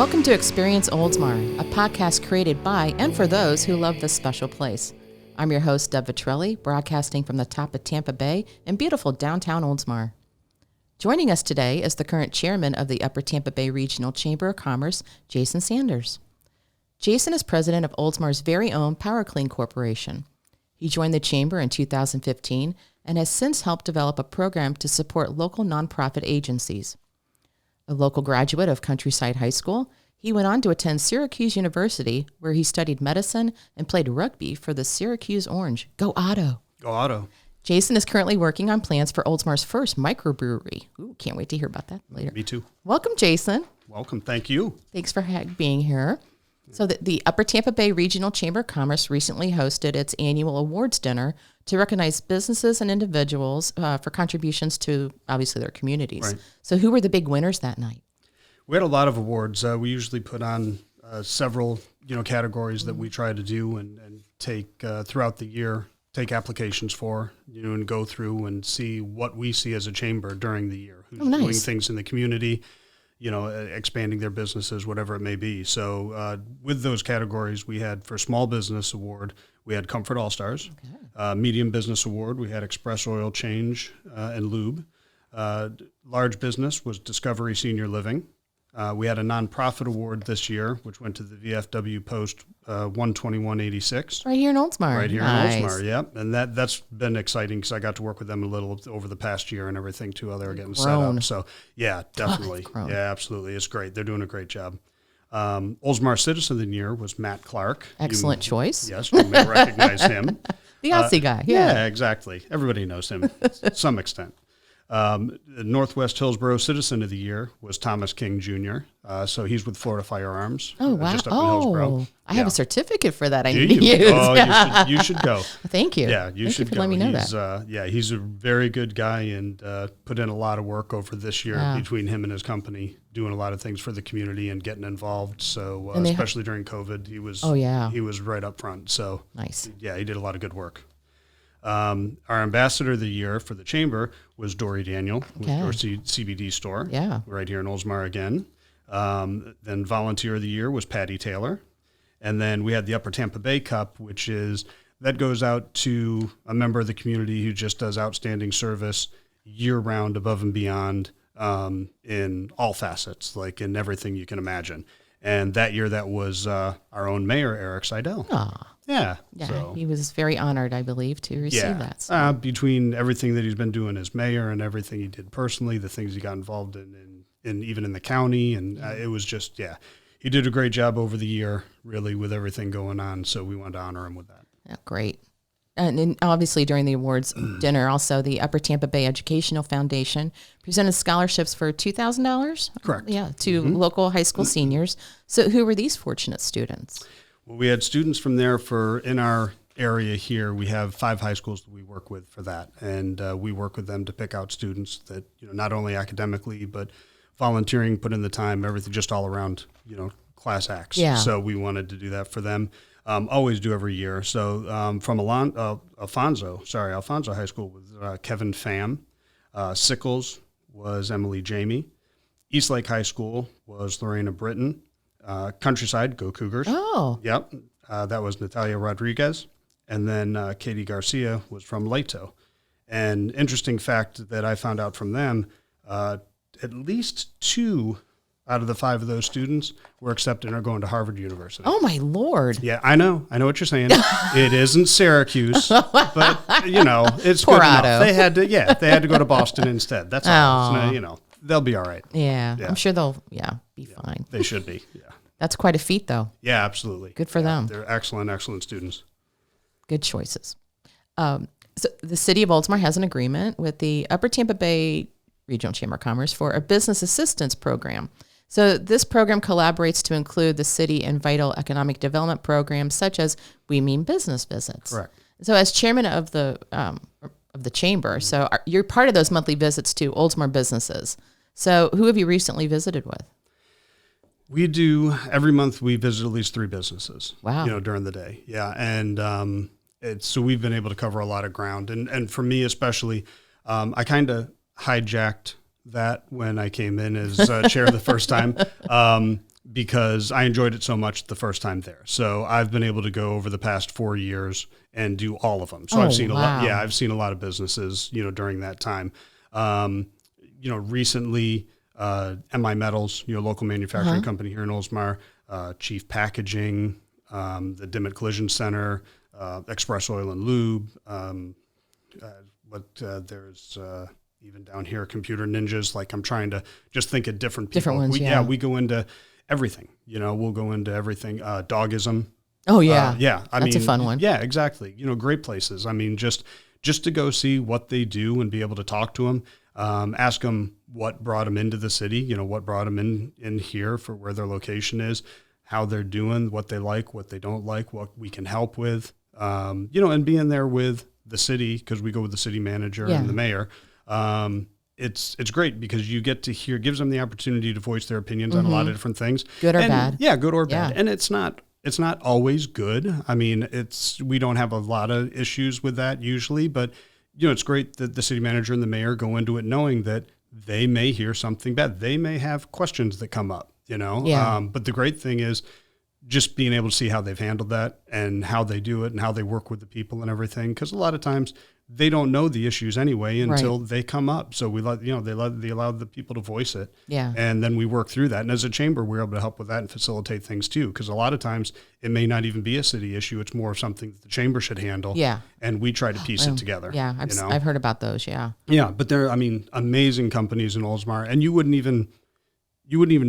Welcome to Experience Oldsmar, a podcast created by and for those who love this special place. I'm your host, Deb Vitrelli, broadcasting from the top of Tampa Bay in beautiful downtown Oldsmar. Joining us today is the current chairman of the Upper Tampa Bay Regional Chamber of Commerce, Jason Sanders. Jason is president of Oldsmar's very own Power Clean Corporation. He joined the chamber in 2015 and has since helped develop a program to support local nonprofit agencies. A local graduate of Countryside High School, he went on to attend Syracuse University, where he studied medicine and played rugby for the Syracuse Orange. Go Auto! Go Auto. Jason is currently working on plans for Oldsmar's first microbrewery. Ooh, can't wait to hear about that later. Me too. Welcome, Jason. Welcome. Thank you. Thanks for being here. So the Upper Tampa Bay Regional Chamber of Commerce recently hosted its annual awards dinner to recognize businesses and individuals for contributions to, obviously, their communities. Right. So who were the big winners that night? We had a lot of awards. We usually put on several, categories that we try to do and take throughout the year, take applications for, and go through and see what we see as a chamber during the year. Who's doing things in the community, expanding their businesses, whatever it may be. So with those categories, we had for Small Business Award, we had Comfort All-Stars. Okay. Medium Business Award, we had Express Oil Change and Lube. Large Business was Discovery Senior Living. We had a nonprofit award this year, which went to the VFW Post 12186. Right here in Oldsmar. Right here in Oldsmar, yep. And that's been exciting because I got to work with them a little over the past year and everything too while they were getting set up. So, yeah, definitely. Yeah, absolutely. It's great. They're doing a great job. Oldsmar Citizen of the Year was Matt Clark. Excellent choice. Yes, you may recognize him. The Aussie guy. Yeah, exactly. Everybody knows him to some extent. Northwest Hillsborough Citizen of the Year was Thomas King Jr. So he's with Florida Firearms. Oh, wow. Just up in Hillsborough. I have a certificate for that I need to use. Oh, you should go. Thank you. Yeah, Thank should you for go. letting me know that. He's a very good guy and put in a lot of work over this year between him and his company, doing a lot of things for the community and getting involved. So especially during COVID, he was he was right up front. So nice. Yeah, he did a lot of good work. Our ambassador of the year for the chamber was Dory Daniel with Dorsey CBD store, right here in Oldsmar again. Then volunteer of the year was Patty Taylor. And then we had the Upper Tampa Bay Cup, that goes out to a member of the community who just does outstanding service year-round, above and beyond, in all facets, like in everything you can imagine. And that year, that was our own mayor, Eric Seidel. Yeah. So, he was very honored, I believe, to receive that. So. Between everything that he's been doing as mayor and everything he did personally, the things he got involved in even in the county, and it was just, he did a great job over the year, really, with everything going on. So we wanted to honor him with that. Yeah, great. And then obviously during the awards dinner, also the Upper Tampa Bay Educational Foundation presented scholarships for $2,000. Correct. Yeah, to local high school seniors. So who were these fortunate students? Well, we had students from there in our area here. We have 5 high schools that we work with for that. And we work with them to pick out students that, not only academically, but volunteering, put in the time, everything, just all around, class acts. Yeah. So we wanted to do that for them. Always do every year. So from Alfonso High School was Kevin Pham. Sickles was Emily Jamie. Eastlake High School was Lorena Britton. Countryside, go Cougars. Oh. Yep. That was Natalia Rodriguez. And then Katie Garcia was from Leto. And interesting fact that I found out from them, at least 2 out of the 5 of those students were accepted and are going to Harvard University. Oh, my Lord. Yeah, I know what you're saying. It isn't Syracuse, but, it's Poor good Otto. enough. They had to go to Boston instead. That's all. They'll be all right. Yeah, I'm sure they'll, be fine. They should be, That's quite a feat, though. Yeah, absolutely. Good for them. They're excellent students. Good choices. So the city of Oldsmar has an agreement with the Upper Tampa Bay Regional Chamber of Commerce for a business assistance program. So this program collaborates to include the city in vital economic development programs such as We Mean Business visits. Correct. So as chairman of the chamber, so you're part of those monthly visits to Oldsmar businesses. So who have you recently visited with? We do, every month we visit at least 3 businesses. Wow. During the day. Yeah. And so we've been able to cover a lot of ground. And for me especially, I kind of hijacked that when I came in as chair the first time. because I enjoyed it so much the first time there. So I've been able to go over the past 4 years and do all of them. So I've seen a lot. Yeah, I've seen a lot of businesses, during that time. Recently, MI Metals, local manufacturing company here in Oldsmar, Chief Packaging, the Dimmitt Collision Center, Express Oil and Lube, there's even down here, Computer Ninjas. Like, I'm trying to just think of different people. Different ones, we go into everything. We'll go into everything. Dogism. Oh, yeah. That's a fun one. Yeah, exactly. Great places. I mean, just to go see what they do and be able to talk to them, ask them what brought them into the city, what brought them in here for where their location is, how they're doing, what they like, what they don't like, what we can help with, and being there with the city, because we go with the city manager and the mayor. It's great because you get to hear, gives them the opportunity to voice their opinions on a lot of different things. Good or bad. Yeah, good or bad. And it's not always good. I mean, we don't have a lot of issues with that usually, but it's great that the city manager and the mayor go into it knowing that they may hear something bad. They may have questions that come up, but the great thing is just being able to see how they've handled that and how they do it and how they work with the people and everything. Because a lot of times they don't know the issues anyway until they come up. So we they allow the people to voice it. Yeah. And then we work through that. And as a chamber, we're able to help with that and facilitate things too. Because a lot of times it may not even be a city issue. It's more of something that the chamber should handle. Yeah. And we try to piece it together. Yeah. I've heard about those. Yeah. Yeah. But they're, amazing companies in Oldsmar, and you wouldn't even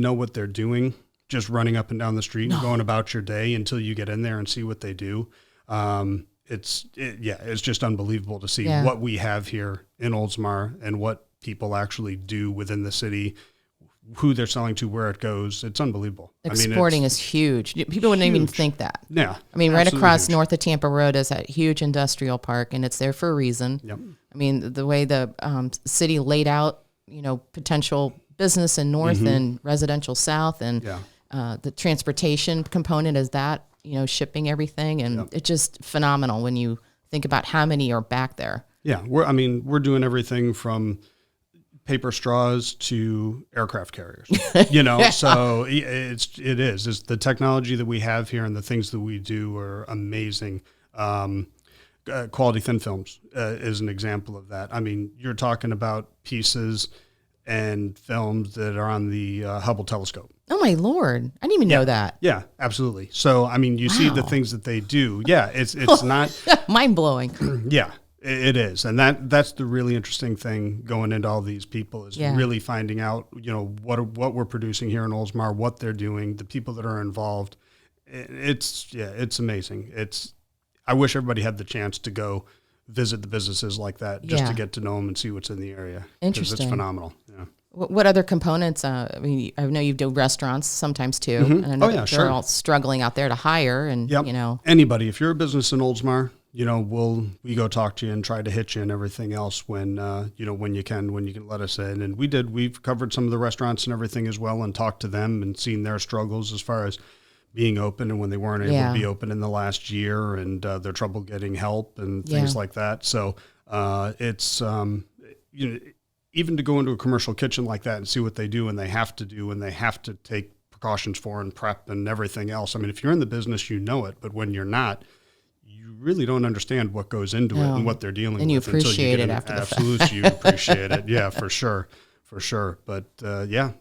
know what they're doing just running up and down the street and going about your day until you get in there and see what they do. It's just unbelievable to see what we have here in Oldsmar and what people actually do within the city, who they're selling to, where it goes. It's unbelievable. Exporting is huge. People wouldn't even think that. Yeah. Right across north of Tampa Road is that huge industrial park, and it's there for a reason. Yep. The way the city laid out, potential business in north and residential south, and the transportation component is that, shipping everything. And it's just phenomenal when you think about how many are back there. Yeah. We're doing everything from paper straws to aircraft carriers, so it's the technology that we have here and the things that we do are amazing. Quality thin films is an example of that. You're talking about pieces and films that are on the Hubble telescope. Oh my Lord. I didn't even know that. Yeah, absolutely. So, you see the things that they do. Yeah, it's not mind blowing. Yeah, it is. And that's the really interesting thing going into all these people is really finding out, what we're producing here in Oldsmar, what they're doing, the people that are involved. It's amazing. I wish everybody had the chance to go visit the businesses like that just to get to know them and see what's in the area. Interesting. It's phenomenal. Yeah. What other components? I know you do restaurants sometimes too, and I know they're all struggling out there to hire. And anybody, if you're a business in Oldsmar, we go talk to you and try to hit you and everything else when you can let us in. And we've covered some of the restaurants and everything as well, and talked to them and seen their struggles as far as being open and when they weren't able to be open in the last year, and their trouble getting help and things like that. So it's even to go into a commercial kitchen like that and see what they do and they have to take precautions for and prep and everything else. If you're in the business, you know it, but when you're not, you really don't understand what goes into it and what they're dealing with. And you appreciate it after the fact. Absolutely, you appreciate it. Yeah, for sure. But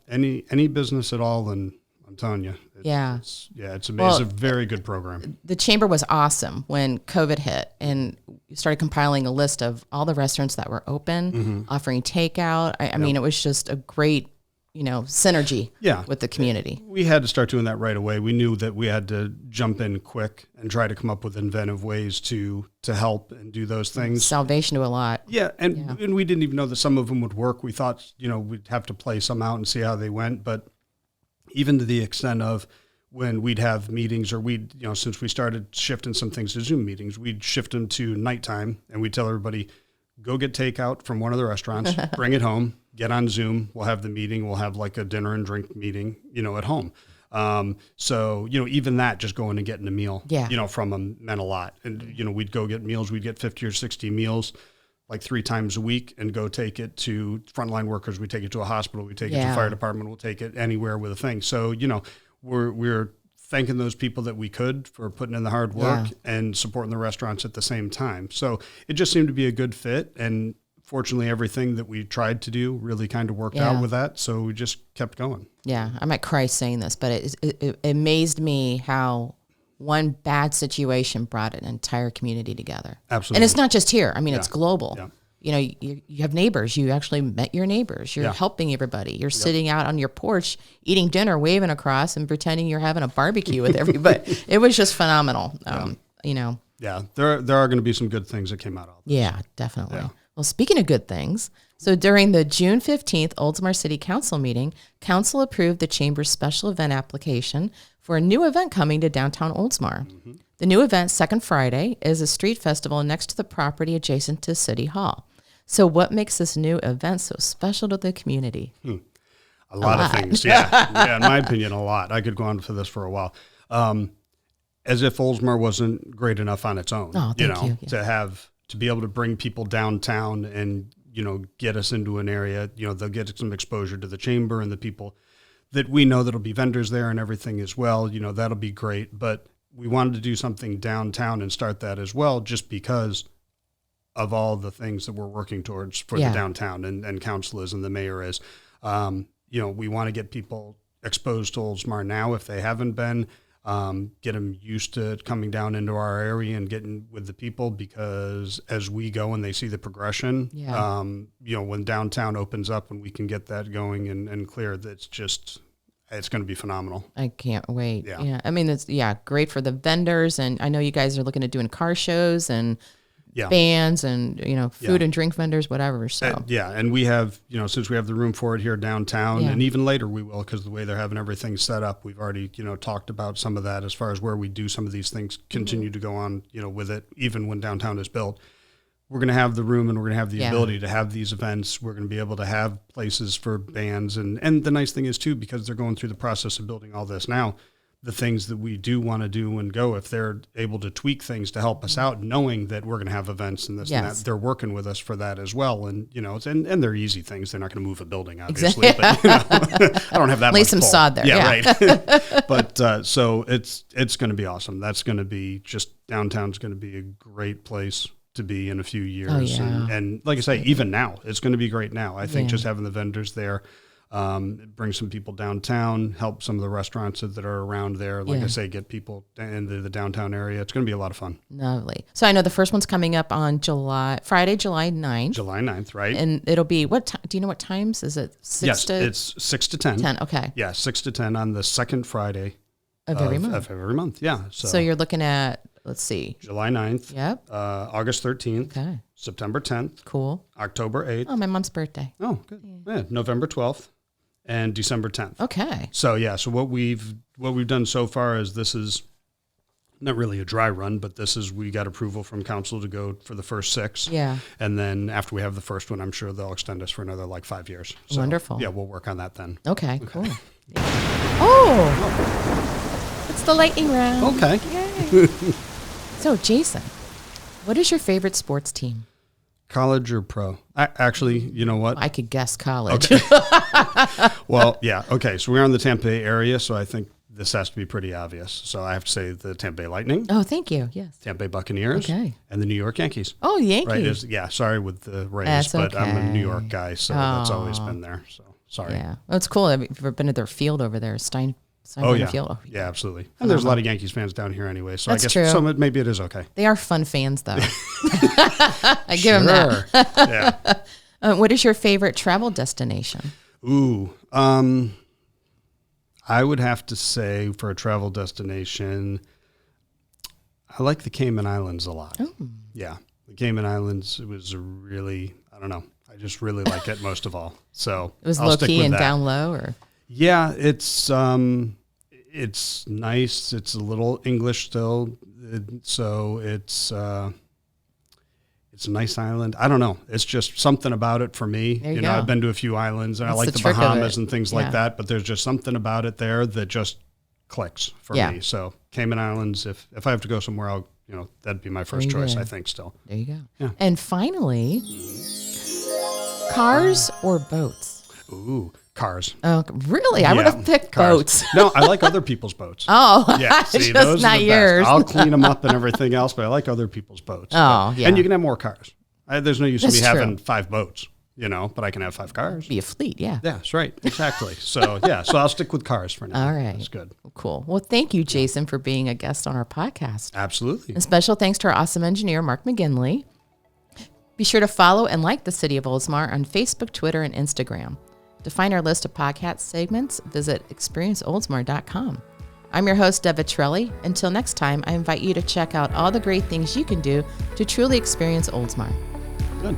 any business at all, and I'm telling you, it's amazing. It's a very good program. The chamber was awesome when COVID hit, and you started compiling a list of all the restaurants that were open, offering takeout. I mean, it was just a great, synergy with the community. We had to start doing that right away. We knew that we had to jump in quick and try to come up with inventive ways to help and do those things. Salvation to a lot. Yeah, and we didn't even know that some of them would work. We thought, we'd have to play some out and see how they went, but even to the extent of when we'd have meetings, or since we started shifting some things to Zoom meetings, we'd shift them to nighttime, and we'd tell everybody, go get takeout from one of the restaurants, bring it home, get on Zoom. We'll have the meeting. We'll have like a dinner and drink meeting, at home. So, even that, just going and getting a meal, from them meant a lot. And, we'd go get meals. We'd get 50 or 60 meals like 3 times a week and go take it to frontline workers. We take it to a hospital. We take it to a fire department. We'll take it anywhere with a thing. So, we're thanking those people that we could for putting in the hard work and supporting the restaurants at the same time. So it just seemed to be a good fit. And fortunately, everything that we tried to do really kind of worked out with that. So we just kept going. Yeah. I might cry saying this, but it amazed me how one bad situation brought an entire community together. Absolutely. And it's not just here. I mean, it's global. Yeah. You know, you have neighbors. You actually met your neighbors. You're helping everybody. You're sitting out on your porch, eating dinner, waving across, and pretending you're having a barbecue with everybody. It was just phenomenal. You know. Yeah, there are going to be some good things that came out of this. Yeah, definitely. Yeah. Well, speaking of good things, so during the June 15th Oldsmar City Council meeting, Council approved the Chamber's special event application for a new event coming to Downtown Oldsmar. Mm-hmm. The new event, Second Friday, is a street festival next to the property adjacent to City Hall. So what makes this new event so special to the community? A lot of things, yeah. In my opinion, a lot. I could go on for this for a while. As if Oldsmar wasn't great enough on its own, to be able to bring people downtown and, get us into an area, they'll get some exposure to the chamber and the people that we know that'll be vendors there and everything as well. That'll be great. But we wanted to do something downtown and start that as well, just because of all the things that we're working towards for the downtown and council is and the mayor is. We want to get people exposed to Oldsmar now if they haven't been, get them used to coming down into our area and getting with the people, because as we go and they see the progression, when downtown opens up and we can get that going and clear, it's going to be phenomenal. I can't wait. Yeah. I mean, it's great for the vendors. And I know you guys are looking at doing car shows and bands and, food and drink vendors, whatever. So, and we have, since we have the room for it here downtown and even later we will, because the way they're having everything set up, we've already, talked about some of that as far as where we do some of these things, continue to go on, with it, even when downtown is built. We're going to have the room and we're going to have the ability to have these events. We're going to be able to have places for bands. And the nice thing is too, because they're going through the process of building all this now, the things that we do want to do and go, if they're able to tweak things to help us out, knowing that we're going to have events and this and that, they're working with us for that as well. And, and they're easy things. They're not going to move a building, obviously, but I don't have that much lay some pull. sod there. Yeah. Right. But, so it's going to be awesome. That's going to be downtown's going to be a great place to be in a few years. And like I say, even now, it's going to be great now. I think just having the vendors there, bring some people downtown, help some of the restaurants that are around there. Like I say, get people into the downtown area. It's going to be a lot of fun. Lovely. So I know the first one's coming up on Friday, July 9th. July 9th, right. And it'll be, do you know what times? Is it 6 to? Yes, it's 6 to 10. 10, okay. Yeah, 6 to 10 on the second Friday of every month. Of every month, yeah. So you're looking at, let's see. July 9th. Yep. August 13th. Okay. September 10th. Cool. October 8th. Oh, my mom's birthday. Oh, good. Yeah, November 12th. And December 10th. Okay. So so what we've done so far is, this is not really a dry run, but we got approval from council to go for the first 6. Yeah. And then after we have the first one, I'm sure they'll extend us for another 5 years. So, wonderful. Yeah, we'll work on that then. Okay, cool. Oh, it's the lightning round. Okay. Yay. So, Jason, what is your favorite sports team? College or pro? Actually, you know what? I could guess college. Okay. Well, yeah. Okay. So we're in the Tampa Bay area, so I think this has to be pretty obvious. So I have to say the Tampa Bay Lightning. Oh, thank you. Yes. Tampa Bay Buccaneers. Okay. And the New York Yankees. Oh, Yankees. Right. Sorry with the Rays, that's but okay. I'm a New York guy, so that's always been there. So sorry. Yeah. Well, it's cool. Have you ever been to their field over there, Steinbrenner Field? Oh, yeah, absolutely. And there's a lot of Yankees fans down here anyway, so that's I guess true. Maybe it is okay. They are fun fans, though. I give them that. Yeah. What is your favorite travel destination? Ooh, I would have to say for a travel destination, I like the Cayman Islands a lot. Oh. Yeah, the Cayman Islands, it was I don't know, I just really like it most of all. So it was low key and down low, or? Yeah, it's nice. It's a little English still, so it's a nice island. I don't know. It's just something about it for me. There you go. I've been to a few islands, and I like the Bahamas and things like that, but there's just something about it there that just clicks for me. So Cayman Islands, if I have to go somewhere, that'd be my first choice, I think still. There you go. Yeah. And finally, cars or boats? Ooh, Cars. Oh, really? I would have picked cars. boats. No, I like other people's boats. Oh, yeah. See, just those not are the yours. best. I'll clean them up and everything else, but I like other people's boats. Oh, yeah. And you can have more cars. There's no use in That's me true. having 5 boats, but I can have 5 cars. Be a fleet, yeah. Yeah, that's right. Exactly. So I'll stick with cars for now. All right. That's good. Cool. Well, thank you, Jason, for being a guest on our podcast. Absolutely. And special thanks to our awesome engineer, Mark McGinley. Be sure to follow and like the City of Oldsmar on Facebook, Twitter, and Instagram. To find our list of podcast segments, visit experienceoldsmar.com. I'm your host, Deb Vitrelli. Until next time, I invite you to check out all the great things you can do to truly experience Oldsmar. Good.